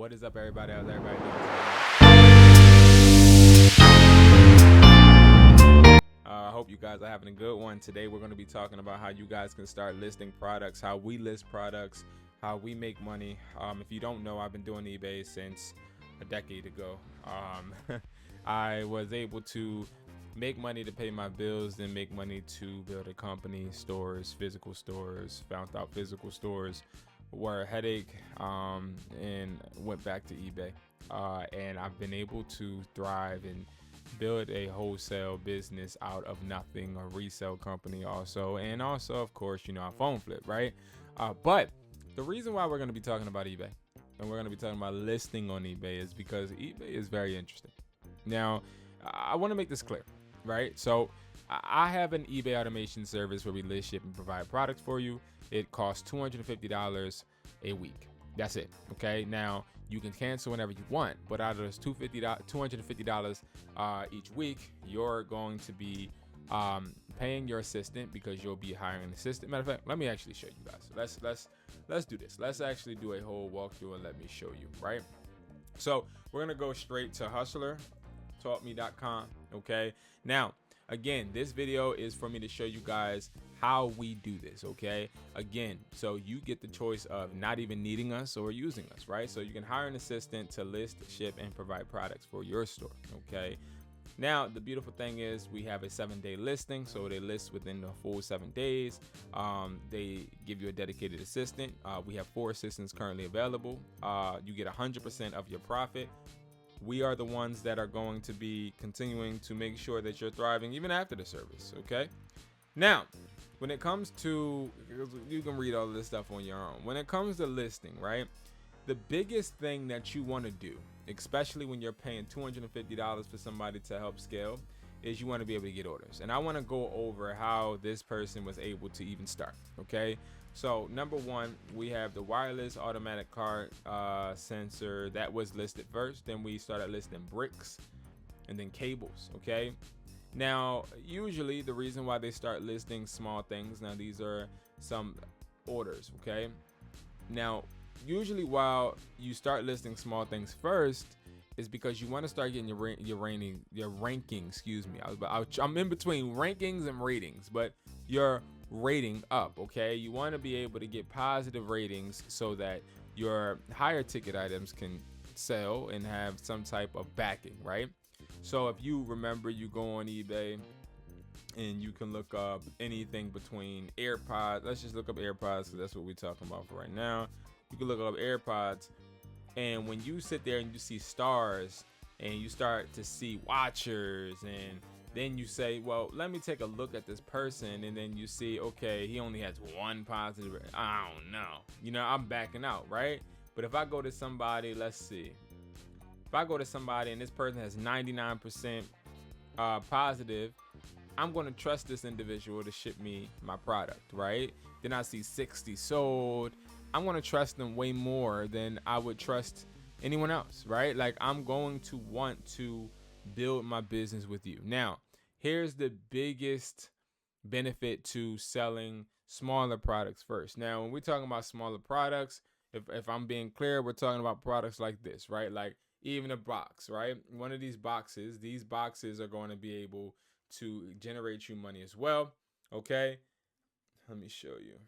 What is up, everybody? How's everybody doing today? I hope you guys are having a good one. Today, we're going to be talking about how you guys can start listing products, how we list products, how we make money. If you don't know, I've been doing eBay since a decade ago. I was able to make money to pay my bills, then make money to build a company, stores, physical stores. Found out physical stores were a headache, and went back to eBay. And I've been able to thrive and build a wholesale business out of nothing, a resale company also, and also, of course, a phone flip, right? But the reason why we're going to be talking about eBay and we're going to be talking about listing on eBay is because eBay is very interesting. Now, I want to make this clear, right? So I have an eBay automation service where we list, ship, and provide products for you. It costs $250 a week. That's it. Okay. Now you can cancel whenever you want, but out of those $250 each week, you're going to be paying your assistant because you'll be hiring an assistant. Matter of fact, let me actually show you guys. Let's do this. Let's actually do a whole walkthrough and let me show you. Right. So we're gonna go straight to Hustlertaughtme.com. Okay. Now, again, this video is for me to show you guys how we do this, okay? Again, so you get the choice of not even needing us or using us, right? So you can hire an assistant to list, ship, and provide products for your store, okay? Now, the beautiful thing is we have a 7-day listing, so they list within the full 7 days. They give you a dedicated assistant. We have 4 assistants currently available. You get 100% of your profit. We are the ones that are going to be continuing to make sure that you're thriving even after the service, okay? Now, when it comes to, you can read all this stuff on your own. When it comes to listing, right? The biggest thing that you want to do, especially when you're paying $250 for somebody to help scale, is you want to be able to get orders. And I want to go over how this person was able to even start, okay? So number one, we have the wireless automatic cart sensor that was listed first. Then we started listing bricks and then cables, okay? Now, usually the reason why they start listing small things, now these are some orders, okay? Now, usually while you start listing small things first is because you want to start getting your ranking, excuse me. I'm in between rankings and ratings, but your rating up, okay? You want to be able to get positive ratings so that your higher ticket items can sell and have some type of backing, right? So if you remember, you go on eBay and you can look up anything between AirPods. Let's just look up AirPods because that's what we're talking about for right now. You can look up AirPods, and when you sit there and you see stars and you start to see watchers, and then you say, well, let me take a look at this person, and then you see, okay, he only has 1 positive. I don't know. I'm backing out, right? But if I go to somebody, let's see. If I go to somebody and this person has 99% positive, I'm going to trust this individual to ship me my product, right? Then I see 60 sold. I'm going to trust them way more than I would trust anyone else, right? Like, I'm going to want to build my business with you. Now, here's the biggest benefit to selling smaller products first. Now, when we're talking about smaller products, if I'm being clear, we're talking about products like this, right? Like even a box, right? One of these boxes are going to be able to generate you money as well, okay? Let me show you.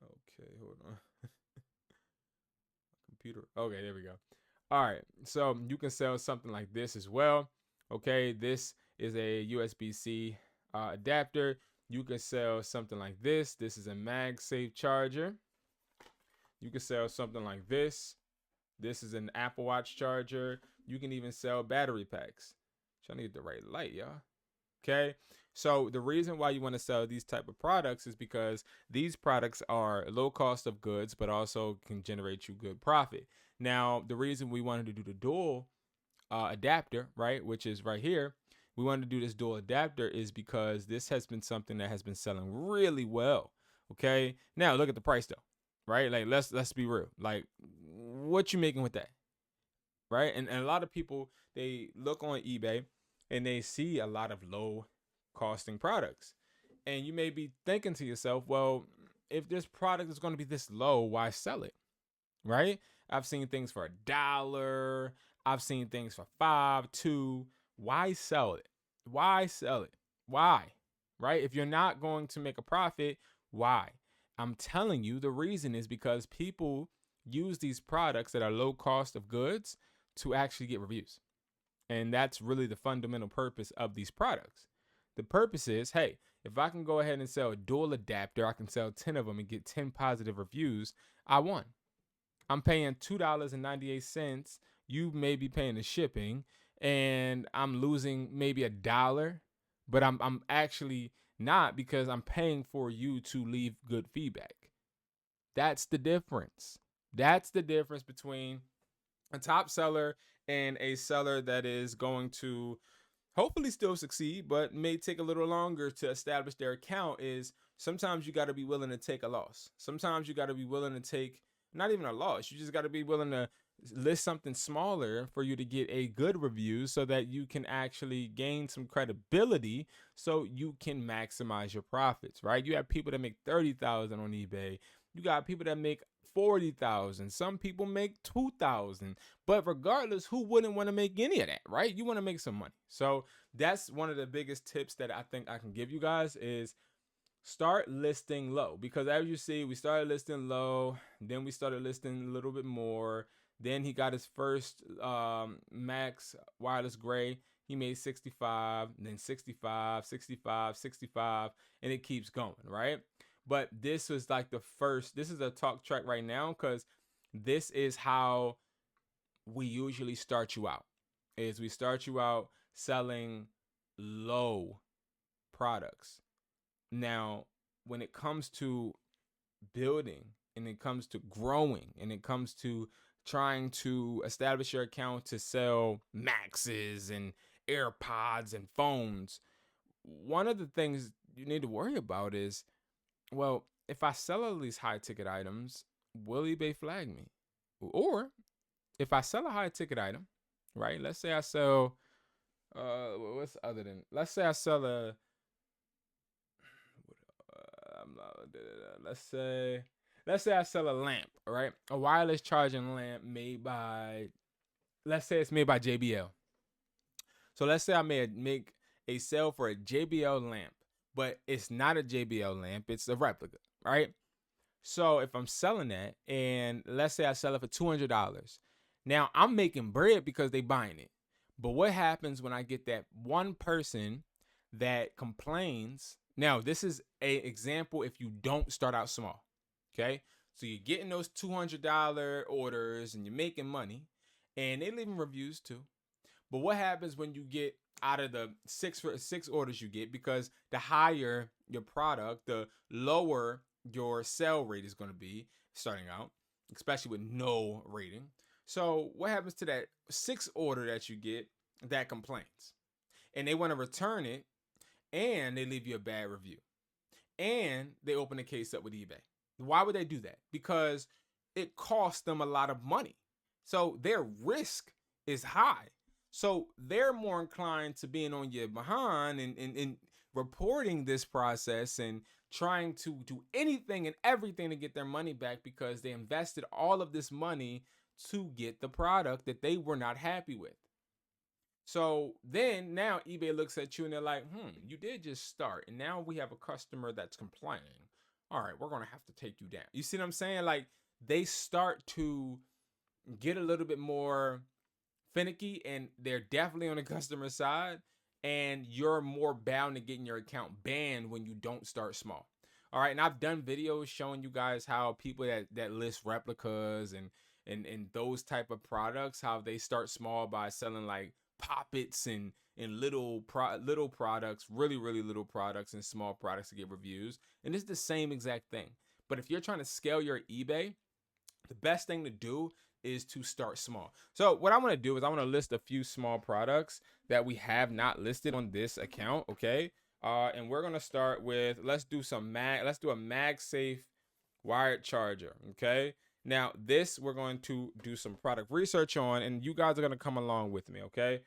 Okay, hold on. Computer. Okay, there we go. All right, so you can sell something like this as well. Okay, this is a USB-C adapter. You can sell something like this. This is a MagSafe charger. You can sell something like this. This is an Apple Watch charger. You can even sell battery packs. Trying to get the right light, y'all. Okay, so the reason why you want to sell these type of products is because these products are low cost of goods, but also can generate you good profit. Now, the reason we wanted to do the dual adapter, right, which is right here, we wanted to do this dual adapter is because this has been something that has been selling really well. Okay, now look at the price though, right? Like let's be real. Like, what you making with that, right? And a lot of people, they look on eBay and they see a lot of low costing products. And you may be thinking to yourself, well, if this product is going to be this low, why sell it? Right? I've seen things for $1. I've seen things for 5, 2. Why sell it? Why sell it? Why? Right? If you're not going to make a profit, why? I'm telling you, the reason is because people use these products that are low cost of goods to actually get reviews. And that's really the fundamental purpose of these products. The purpose is, hey, if I can go ahead and sell a dual adapter, I can sell 10 of them and get 10 positive reviews, I won. I'm paying $2.98. You may be paying the shipping, and I'm losing maybe $1, but I'm actually not, because I'm paying for you to leave good feedback. That's the difference. That's the difference between a top seller and a seller that is going to hopefully still succeed, but may take a little longer to establish their account. Is sometimes you got to be willing to take a loss. Sometimes you got to be willing to take not even a loss. You just got to be willing to list something smaller for you to get a good review, so that you can actually gain some credibility, so you can maximize your profits, right? You have people that make 30,000 on eBay. You got people that make 40,000. Some people make 2,000. But regardless, who wouldn't want to make any of that, right? You want to make some money. So that's one of the biggest tips that I think I can give you guys, is start listing low. Because as you see, we started listing low, then we started listing a little bit more. Then he got his first Max wireless gray. He made 65, then 65, 65, 65, and it keeps going, right? But this was like the first, this is a talk track right now, because this is how we usually start you out. Is we start you out selling low products. Now, when it comes to building, and it comes to growing, and it comes to trying to establish your account to sell Maxes and AirPods and phones, one of the things you need to worry about is, well, if I sell all these high ticket items, will eBay flag me? Or if I sell a high ticket item, right? Let's say I sell, let's say I sell let's say I sell a lamp, right? A wireless charging lamp let's say it's made by JBL. So let's say I make a sale for a JBL lamp, but it's not a JBL lamp, it's a replica, right? So if I'm selling that, and let's say I sell it for $200, now I'm making bread because they buying it. But what happens when I get that one person that complains? Now, this is an example if you don't start out small, okay? So you're getting those $200 orders and you're making money, and they leaving reviews too. But what happens when you get out of the six orders you get? Because the higher your product, the lower your sell rate is going to be starting out, especially with no rating. So what happens to that 6th order that you get that complains, and they want to return it, and they leave you a bad review, and they open a case up with eBay? Why would they do that? Because it costs them a lot of money. So their risk is high. So they're more inclined to being on your behind and reporting this process and trying to do anything and everything to get their money back, because they invested all of this money to get the product that they were not happy with. So then now eBay looks at you and they're like, you did just start, and now we have a customer that's complaining. All right, we're going to have to take you down. You see what I'm saying? Like, they start to get a little bit more finicky, and they're definitely on the customer side, and you're more bound to getting your account banned when you don't start small. All right, and I've done videos showing you guys how people that list replicas and those type of products, how they start small by selling like poppets and little products, really little products and small products to get reviews. And it's the same exact thing. But if you're trying to scale your eBay, the best thing to do is to start small. So what I want to do is I want to list a few small products that we have not listed on this account, okay? And we're gonna start with, let's do a MagSafe wired charger, okay? Now this we're going to do some product research on, and you guys are gonna come along with me, okay?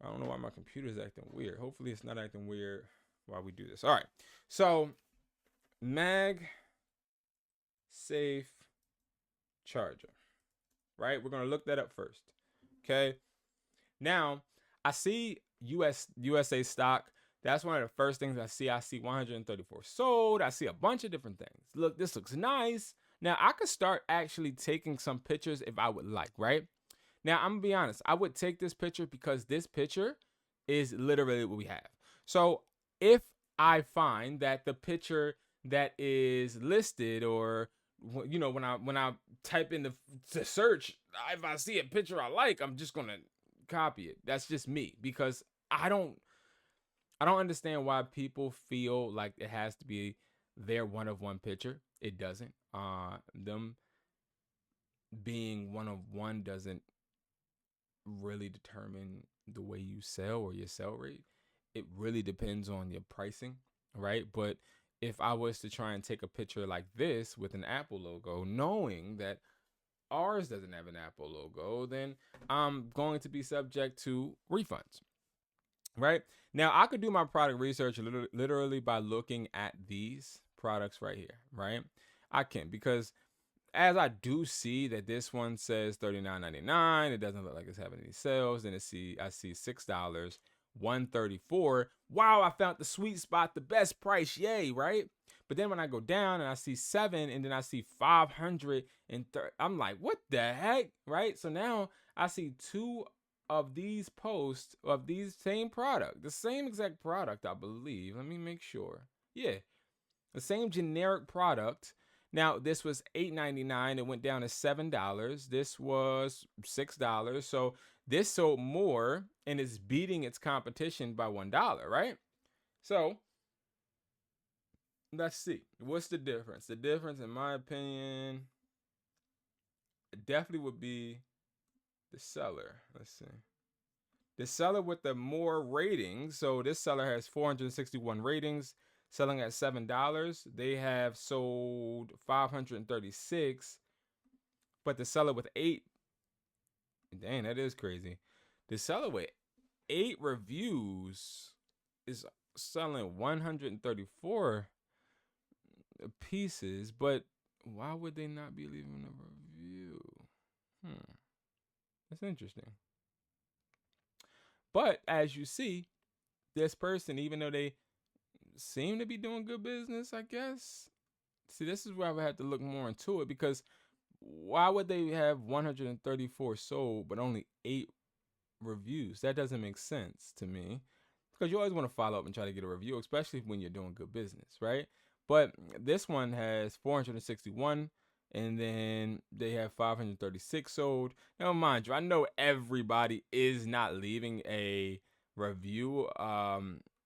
I don't know why my computer's acting weird. Hopefully it's not acting weird while we do this. All right. So MagSafe charger, right? We're going to look that up first. Okay. Now I see USA stock. That's one of the first things I see. I see 134 sold. I see a bunch of different things. Look, this looks nice. Now I could start actually taking some pictures if I would like, right? Now I'm gonna be honest. I would take this picture because this picture is literally what we have. So if I find that the picture that is listed, or when I type in the search, if I see a picture I like, I'm just gonna copy it. That's just me, because I don't understand why people feel like it has to be their one of one picture. It doesn't. Them being one of one doesn't really determine the way you sell or your sell rate. It really depends on your pricing, right? But if I was to try and take a picture like this with an Apple logo, knowing that ours doesn't have an Apple logo, then I'm going to be subject to refunds, right? Now, I could do my product research literally by looking at these products right here, right? I can, because as I do see that this one says $39.99, it doesn't look like it's having any sales. Then I see $6, $134. Wow, I found the sweet spot, the best price, yay, right? But then when I go down and I see 7, and then I see 530, I'm like, what the heck, right? So now I see 2 of these posts of these same product, the same exact product, I believe. Let me make sure. Yeah, the same generic product. Now, this was $8.99. It went down to $7. This was $6. So this sold more and is beating its competition by $1, right? So let's see. What's the difference? The difference, in my opinion, definitely would be the seller. Let's see. The seller with the more ratings. So this seller has 461 ratings, selling at $7. They have sold 536. But the seller with 8, dang, that is crazy. The seller with 8 reviews is selling 134 pieces. But why would they not be leaving a review? That's interesting. But as you see, this person, even though they seem to be doing good business, I guess. See, this is where I would have to look more into it, because why would they have 134 sold but only 8 reviews? That doesn't make sense to me, because you always want to follow up and try to get a review, especially when you're doing good business, right? But this one has 461, and then they have 536 sold. Now, mind you, I know everybody is not leaving a review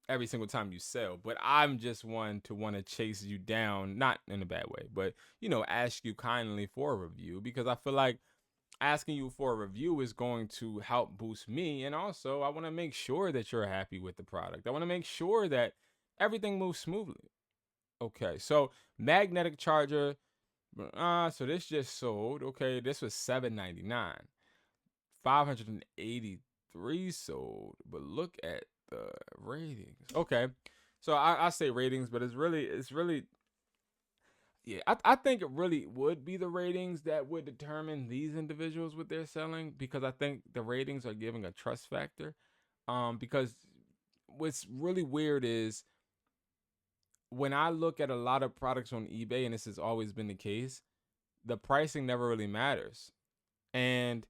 every single time you sell, but I'm just one to want to chase you down, not in a bad way, but ask you kindly for a review, because I feel like asking you for a review is going to help boost me. And also, I want to make sure that you're happy with the product. I want to make sure that everything moves smoothly. Okay, so magnetic charger. So this just sold. Okay, this was $7.99. 583 sold. But look at the ratings. Okay, so I say ratings, but it's really. Yeah, I think it really would be the ratings that would determine these individuals what they're selling, because I think the ratings are giving a trust factor. Because what's really weird is when I look at a lot of products on eBay, and this has always been the case, the pricing never really matters. And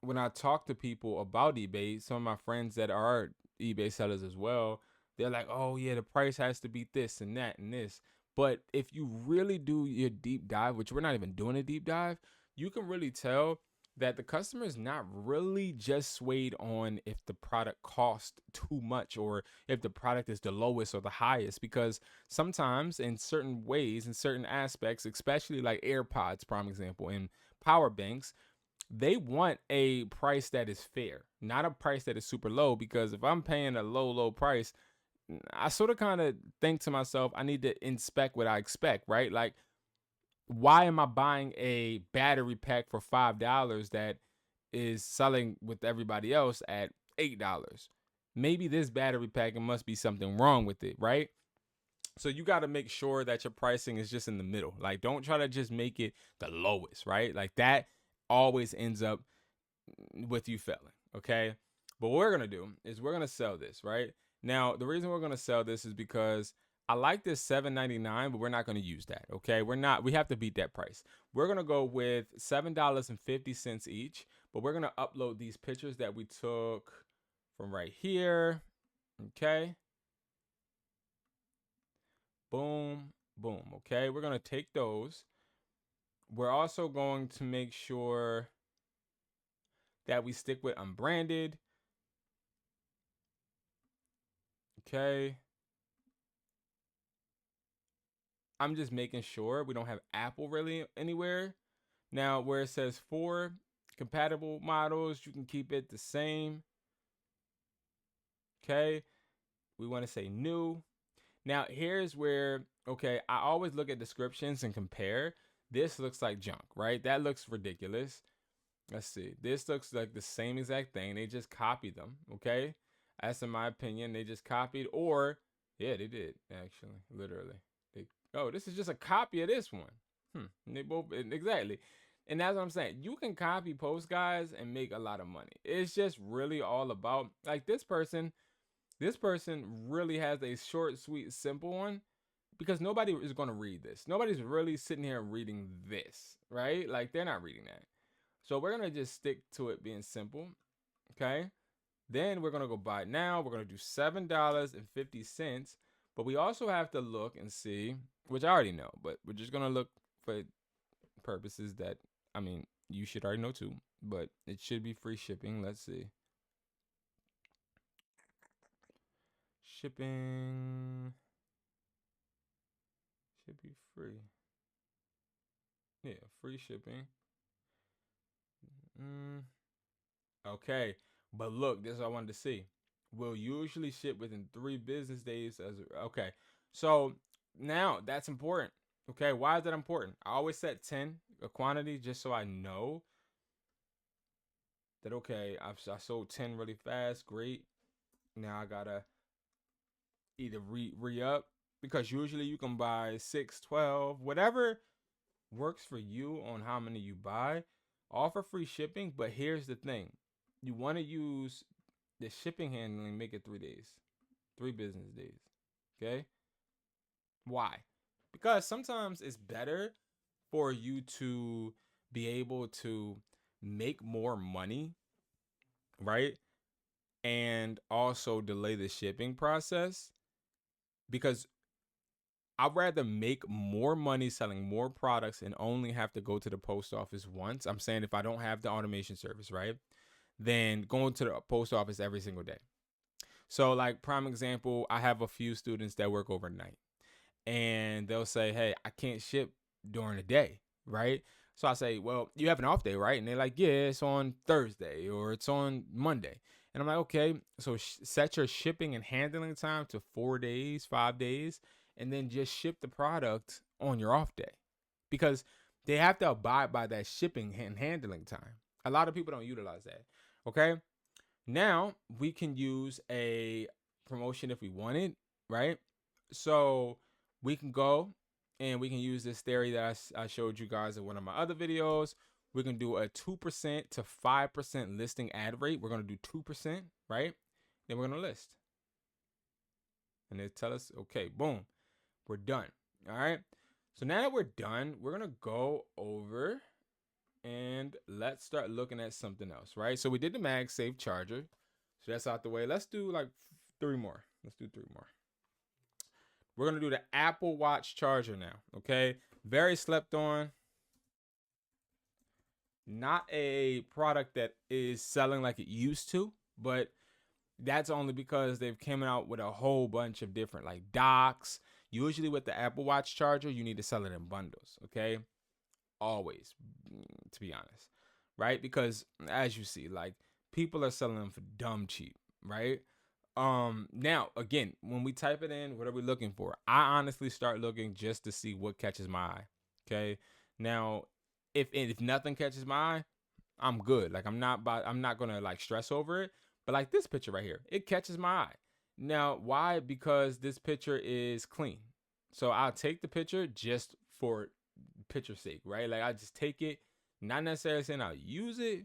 when I talk to people about eBay, some of my friends that are eBay sellers as well, they're like, oh yeah, the price has to be this and that and this. But if you really do your deep dive, which we're not even doing a deep dive, you can really tell that the customer is not really just swayed on if the product costs too much or if the product is the lowest or the highest, because sometimes in certain ways, in certain aspects, especially like AirPods, prime example, and power banks, they want a price that is fair, not a price that is super low, because if I'm paying a low price, I sort of kind of think to myself, I need to inspect what I expect, right? Like, why am I buying a battery pack for $5 that is selling with everybody else at $8. Maybe this battery pack, it must be something wrong with it, right? So you got to make sure that your pricing is just in the middle. Like, don't try to just make it the lowest, right? Like, that always ends up with you failing, okay? But what we're going to do is we're going to sell this, right? Now, the reason we're going to sell this is because I like this $7.99, but we're not going to use that, okay? We have to beat that price. We're going to go with $7.50 each, but we're going to upload these pictures that we took from right here, okay? Boom, boom, okay? We're going to take those. We're also going to make sure that we stick with unbranded. Okay. I'm just making sure we don't have Apple really anywhere. Now, where it says 4 compatible models, you can keep it the same. Okay. We want to say new. Now, here's where, okay, I always look at descriptions and compare. This looks like junk, right? That looks ridiculous. Let's see. This looks like the same exact thing. They just copied them, okay? That's in my opinion. They just copied, or, yeah, they did, actually, literally. This is just a copy of this one. They both, exactly. And that's what I'm saying. You can copy posts, guys, and make a lot of money. It's just really all about, like, this person really has a short, sweet, simple one, because nobody is going to read this. Nobody's really sitting here reading this, right? Like, they're not reading that. So we're going to just stick to it being simple, okay? Then we're going to go buy it now. We're going to do $7.50. But we also have to look and see, which I already know, but we're just going to look for purposes that, I mean, you should already know too, but it should be free shipping. Let's see. Shipping should be free. Yeah, free shipping. Okay, but look, this is what I wanted to see. Will usually ship within 3 business days. Okay, so now that's important. Okay, why is that important? I always set 10 a quantity just so I know that, okay, I sold 10 really fast. Great. Now I gotta either re-up, because usually you can buy 6, 12, whatever works for you on how many you buy. Offer free shipping, but here's the thing. You want to use the shipping handling, make it 3 days, 3 business days. Okay? Why? Because sometimes it's better for you to be able to make more money, right? And also delay the shipping process, because I'd rather make more money selling more products and only have to go to the post office once. I'm saying if I don't have the automation service, right? Then going to the post office every single day. So, like, prime example, I have a few students that work overnight, and they'll say, hey, I can't ship during the day, right? So I say, well, you have an off day, right? And they're like, yeah, it's on Thursday or it's on Monday. And I'm like, okay, so set your shipping and handling time to 4 days, 5 days, and then just ship the product on your off day, because they have to abide by that shipping and handling time. A lot of people don't utilize that. Okay. Now we can use a promotion if we wanted, right? So we can go and we can use this theory that I showed you guys in one of my other videos. We can do a 2% to 5% listing ad rate. We're going to do 2%, right? Then we're going to list. And they tell us, okay, boom, we're done. All right. So now that we're done, we're going to go over and let's start looking at something else, right? So we did the MagSafe charger. So that's out the way. Let's do like 3 more. Let's do 3 more. We're going to do the Apple Watch charger now, okay? Very slept on. Not a product that is selling like it used to, but that's only because they've come out with a whole bunch of different like docks. Usually with the Apple Watch charger, you need to sell it in bundles, okay? Always, to be honest, right? Because as you see, like, people are selling them for dumb cheap, right? Now again, when we type it in, what are we looking for? I honestly start looking just to see what catches my eye. Okay. Now, if nothing catches my eye, I'm good. Like, I'm not gonna like stress over it. But like this picture right here, it catches my eye. Now, why? Because this picture is clean. So I'll take the picture just for picture's sake, right? Like I just take it, not necessarily saying I'll use it.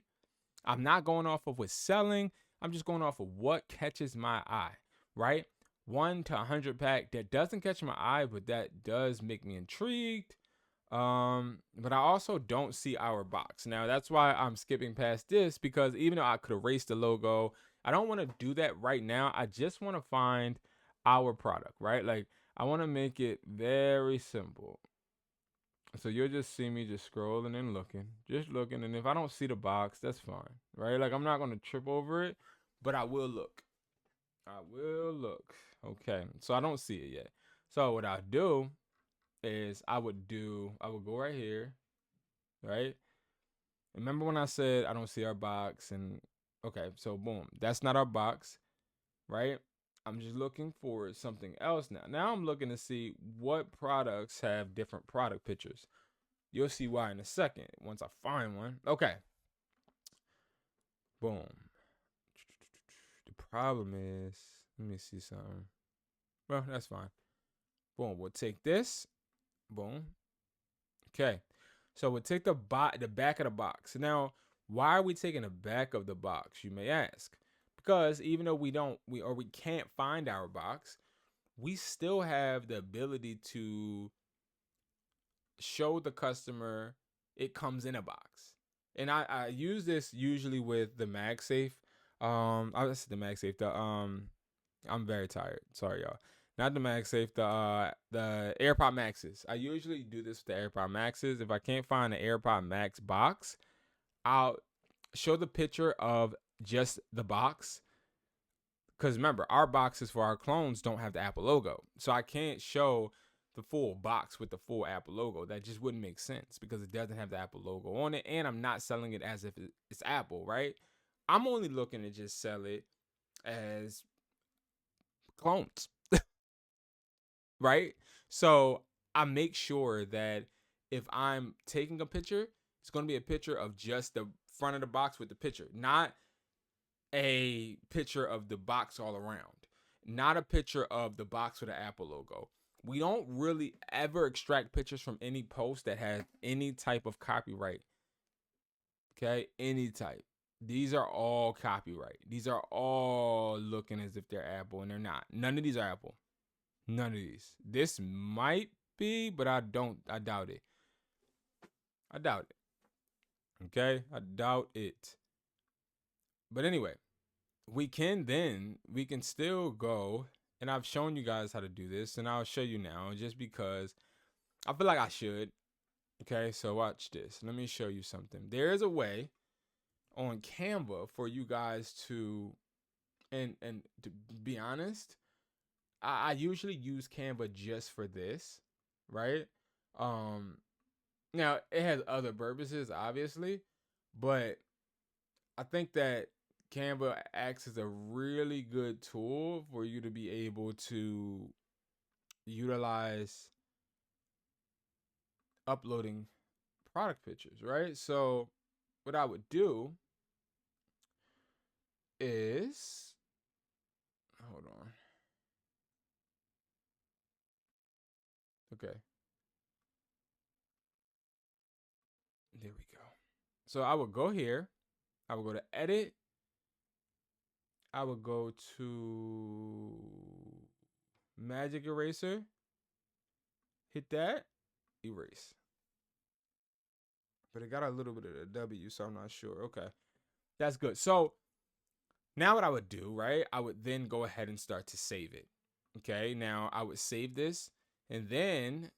I'm not going off of what's selling. I'm just going off of what catches my eye, right? 1 to 100 pack that doesn't catch my eye, but that does make me intrigued. But I also don't see our box. Now that's why I'm skipping past this, because even though I could erase the logo, I don't want to do that right now. I just want to find our product, right? Like I want to make it very simple. So you'll just see me just scrolling and looking, just looking. And if I don't see the box, that's fine, right? Like I'm not going to trip over it, but I will look. I will look. Okay. So I don't see it yet. So what I'll do is I would go right here, right? Remember when I said I don't see our box? And okay, so boom, that's not our box, right? I'm just looking for something else now. Now I'm looking to see what products have different product pictures. You'll see why in a second once I find one. Okay. Boom. The problem is, let me see something. Well, that's fine. Boom. We'll take this. Boom. Okay. So we'll take the back of the box. Now, why are we taking the back of the box, you may ask? Because even though we can't find our box, we still have the ability to show the customer it comes in a box. And I use this usually with the MagSafe. I said the MagSafe. I'm very tired. Sorry, y'all. Not the MagSafe. The AirPod Maxes. I usually do this with the AirPod Maxes. If I can't find the AirPod Max box, I'll show the picture of just the box. Because remember, our boxes for our clones don't have the Apple logo. So I can't show the full box with the full Apple logo. That just wouldn't make sense because it doesn't have the Apple logo on it. And I'm not selling it as if it's Apple, right? I'm only looking to just sell it as clones, right? So I make sure that if I'm taking a picture, it's going to be a picture of just the front of the box with the picture, not a picture of the box all around, not a picture of the box with the Apple logo. We don't really ever extract pictures from any post that has any type of copyright. Okay, any type. These are all copyright. These are all looking as if they're Apple, and they're not. None of these are Apple. None of these. This might be, but I doubt it. I doubt it. Okay? I doubt it. But anyway, we can still go, and I've shown you guys how to do this, and I'll show you now just because I feel like I should. Okay, so watch this. Let me show you something. There is a way on Canva for you guys to, and to be honest, I usually use Canva just for this, right? Now it has other purposes, obviously, but I think that Canva acts as a really good tool for you to be able to utilize uploading product pictures, right? So what I would do is, hold on. Okay. There we go. So I would go here. I would go to edit. I would go to magic eraser. Hit that. Erase. But it got a little bit of a W, so I'm not sure. Okay. That's good. So now what I would do, right? I would then go ahead and start to save it. Okay. Now I would save this, and then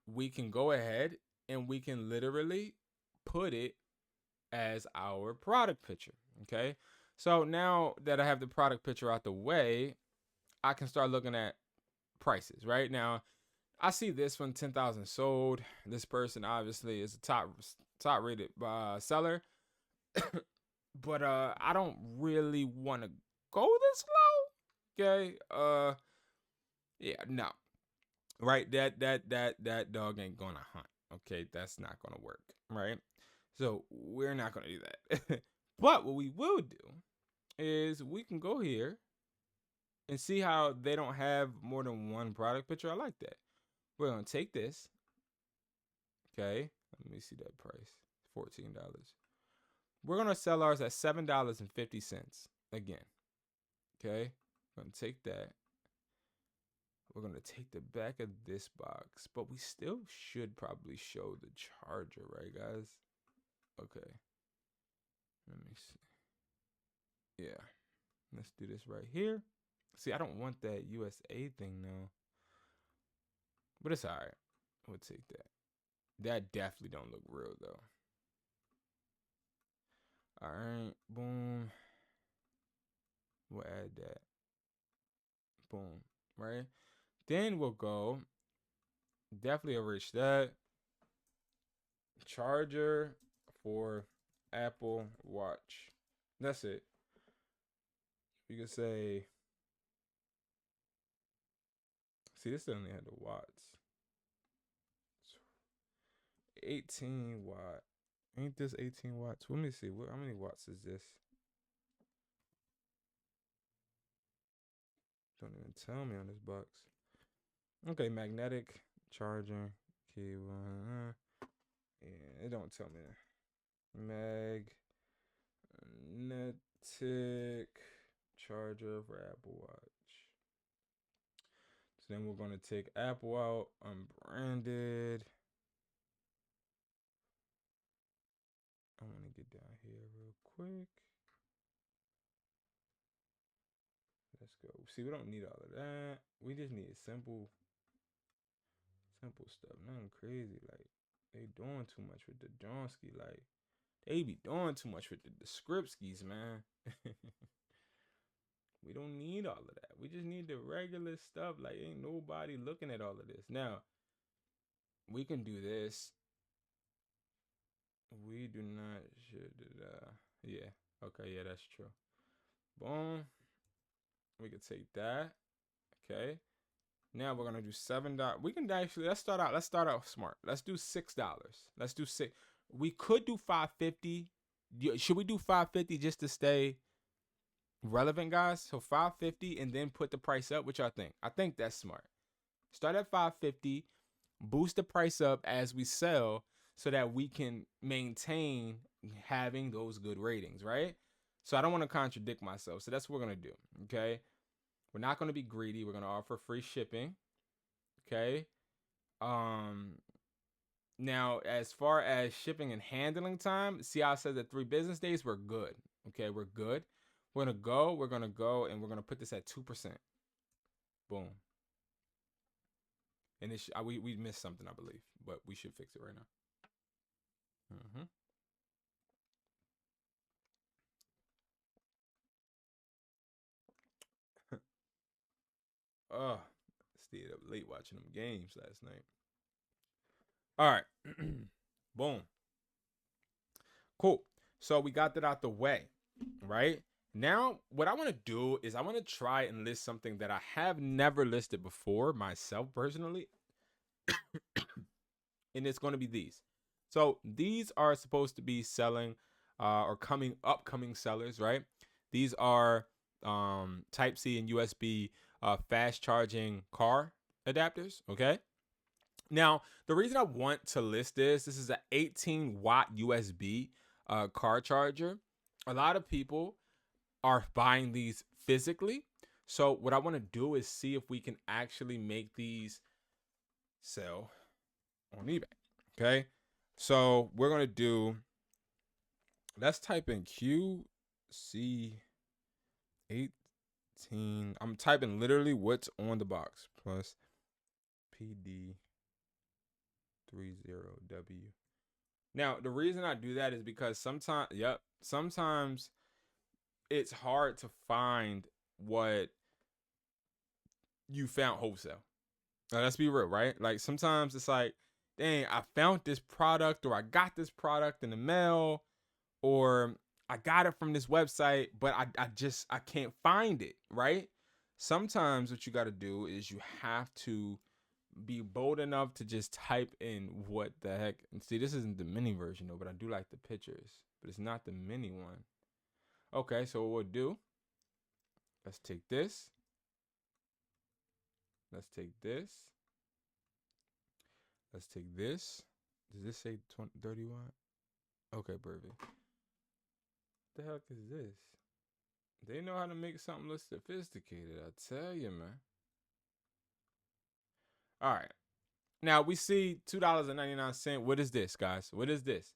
we can go ahead and we can literally put it as our product picture. Okay. So now that I have the product picture out the way, I can start looking at prices. Right now, I see this one 10,000 sold. This person obviously is a top rated seller, but I don't really want to go this low. Okay. Yeah, no. Right, that dog ain't gonna hunt. Okay, that's not gonna work. Right. So we're not gonna do that. But what we will do is we can go here and see how they don't have more than one product picture. I like that. We're going to take this. Okay. Let me see that price. $14. We're going to sell ours at $7.50 again. Okay. I'm going to take that. We're going to take the back of this box, but we still should probably show the charger, right, guys? Okay. Let me see. Yeah. Let's do this right here. See, I don't want that USA thing now. But it's all right. We'll take that. That definitely don't look real, though. All right. Boom. We'll add that. Boom. Right? Then we'll go. Definitely erase that. Charger for Apple Watch. That's it. You can say, see, this only had the watts. 18 watt. Ain't this 18 watts? Let me see. How many watts is this? Don't even tell me on this box. Okay, magnetic charger. Cable. Yeah, it don't tell me that. Magnetic charger for Apple Watch. So then we're going to take Apple out, unbranded. I want to get down here real quick. Let's go. See, we don't need all of that. We just need simple stuff. Nothing crazy. Like, they doing too much with the Johnsky. Like, they be doing too much with the Scriptskis, man. We don't need all of that. We just need the regular stuff. Like, ain't nobody looking at all of this. Now, we can do this. We do not should yeah. Okay, yeah, that's true. Boom. We could take that. Okay. Now we're gonna do $7. We can actually let's start out smart. Let's do $6. Let's do $6. We could do $5.50. Should we do $5.50 just to stay relevant, guys? So $5.50 and then put the price up. What y'all think? I think that's smart. Start at $5.50, boost the price up as we sell so that we can maintain having those good ratings, right? So I don't want to contradict myself. So that's what we're going to do, okay? We're not going to be greedy. We're going to offer free shipping, okay? Now, as far as shipping and handling time, see how I said that 3 business days? We're good, okay? We're good. We're going to go, and we're going to put this at 2%. Boom. And we missed something, I believe, but we should fix it right now. Oh, stayed up late watching them games last night. All right. Boom. Cool. So we got that out the way, right? Now, what I want to do is I want to try and list something that I have never listed before myself personally. And it's going to be these. So these are supposed to be selling or upcoming sellers, right? These are Type-C and USB fast charging car adapters, okay? Now, the reason I want to list this is an 18 watt USB car charger. A lot of people are buying these physically. So what I want to do is see if we can actually make these sell on eBay. Okay. So we're going to do, let's type in QC18. I'm typing literally what's on the box plus PD30W. Now, the reason I do that is because sometimes it's hard to find what you found wholesale. Now, let's be real, right? Like sometimes it's like, dang, I found this product, or I got this product in the mail, or I got it from this website, but I can't find it, right? Sometimes what you got to do is you have to be bold enough to just type in what the heck. And see, this isn't the mini version though, but I do like the pictures, but it's not the mini one. Okay, so what we'll do Let's take this. Let's take this. Let's take this. Does this say 31? Okay, perfect. What the heck is this? They know how to make something look sophisticated, I tell you, man. All right. Now we see $2.99. What is this, guys? What is this?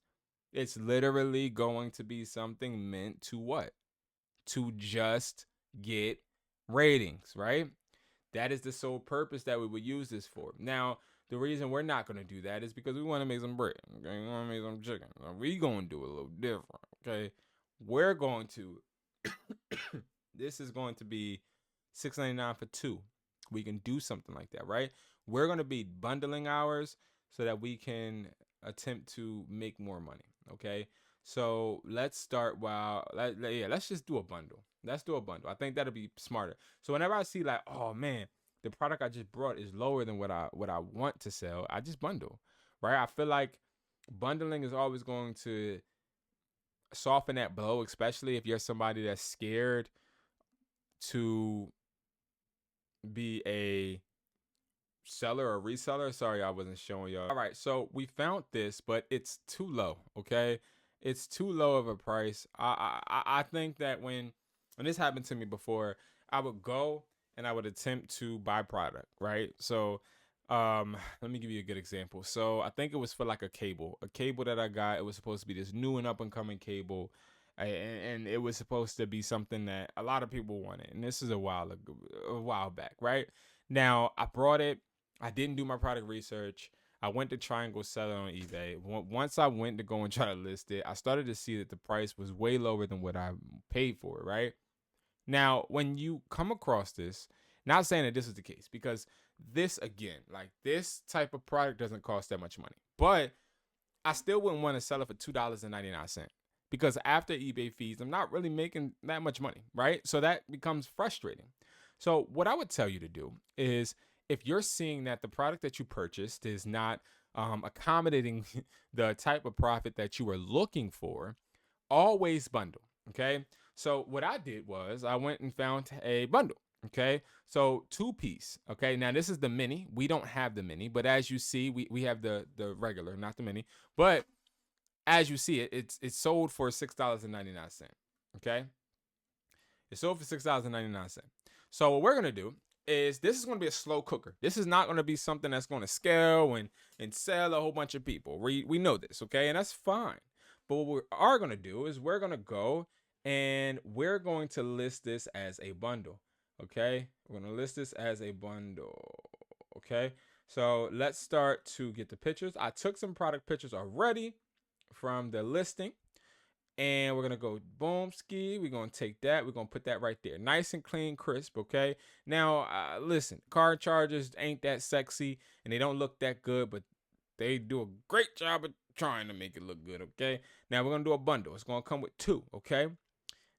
It's literally going to be something meant to what? To just get ratings, right? That is the sole purpose that we would use this for. Now, the reason we're not going to do that is because we want to make some bread. Okay, we want to make some chicken. We going to do it a little different. Okay, we're going to. This is going to be $6.99 for 2. We can do something like that, right? We're going to be bundling ours so that we can attempt to make more money. Okay, so let's start. Let's just do a bundle. Let's do a bundle. I think that'll be smarter. So whenever I see like, oh man, the product I just brought is lower than what I want to sell, I just bundle, right? I feel like bundling is always going to soften that blow, especially if you're somebody that's scared to be a seller or reseller. Sorry, I wasn't showing y'all. All right, so we found this, but it's too low. Okay, it's too low of a price. I think that when this happened to me before, I would go and I would attempt to buy product, right? So let me give you a good example. So I think it was for like a cable that I got. It was supposed to be this new and up and coming cable, and it was supposed to be something that a lot of people wanted. And this is a while back, right? Now I brought it. I didn't do my product research. I went to try and go sell it on eBay. Once I went to go and try to list it, I started to see that the price was way lower than what I paid for it, right? Now, when you come across this, not saying that this is the case, because this, again, like this type of product doesn't cost that much money, but I still wouldn't want to sell it for $2.99 because after eBay fees, I'm not really making that much money, right? So that becomes frustrating. So what I would tell you to do is, if you're seeing that the product that you purchased is not accommodating the type of profit that you were looking for, always bundle. Okay. So what I did was I went and found a bundle. Okay. So 2-piece. Okay. Now this is the mini. We don't have the mini, but as you see, we have the regular, not the mini. But as you see it's sold for $6.99. Okay. It's sold for $6.99. So what we're gonna do is, this is going to be a slow cooker. This is not going to be something that's going to scale and sell a whole bunch of people. We know this, okay? And that's fine. But what we are going to do is we're going to go and we're going to list this as a bundle, okay? We're going to list this as a bundle, okay? So let's start to get the pictures. I took some product pictures already from the listing. And we're going to go boom ski. We're going to take that. We're going to put that right there. Nice and clean, crisp, okay? Now, listen, car chargers ain't that sexy and they don't look that good, but they do a great job of trying to make it look good, okay? Now, we're going to do a bundle. It's going to come with 2, okay?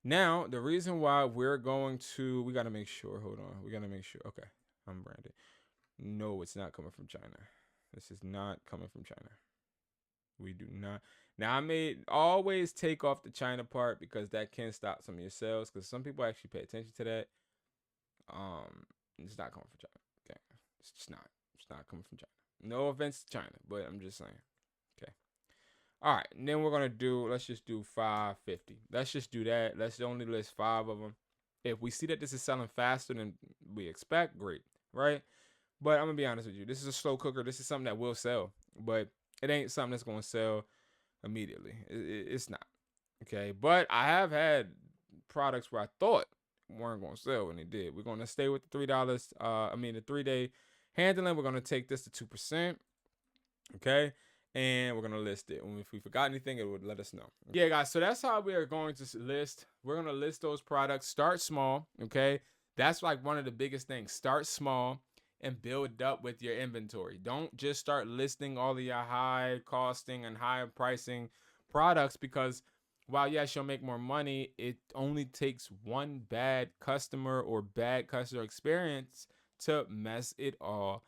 Now, the reason why we got to make sure, hold on. We got to make sure, okay, I'm branded. No, it's not coming from China. This is not coming from China. We do not. Now, I may always take off the China part because that can stop some of your sales, because some people actually pay attention to that. It's not coming from China. Okay, it's just not. It's not coming from China. No offense to China, but I'm just saying. Okay. All right, and then we're gonna do. Let's just do 550. Let's just do that. Let's only list 5 of them. If we see that this is selling faster than we expect, great, right? But I'm gonna be honest with you. This is a slow cooker. This is something that will sell, but it ain't something that's gonna sell immediately. It's not. Okay. But I have had products where I thought weren't going to sell when they did. We're going to stay with the $3. The 3-day handling. We're going to take this to 2%. Okay. And we're going to list it. And if we forgot anything, it would let us know. Yeah, guys. So that's how we are going to list. We're going to list those products. Start small. Okay. That's like one of the biggest things. Start small and build up with your inventory. Don't just start listing all of your high costing and high pricing products, because while yes, you'll make more money, it only takes one bad customer or bad customer experience to mess it all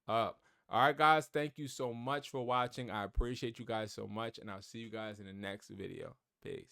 up. All right, guys, thank you so much for watching. I appreciate you guys so much, and I'll see you guys in the next video. Peace.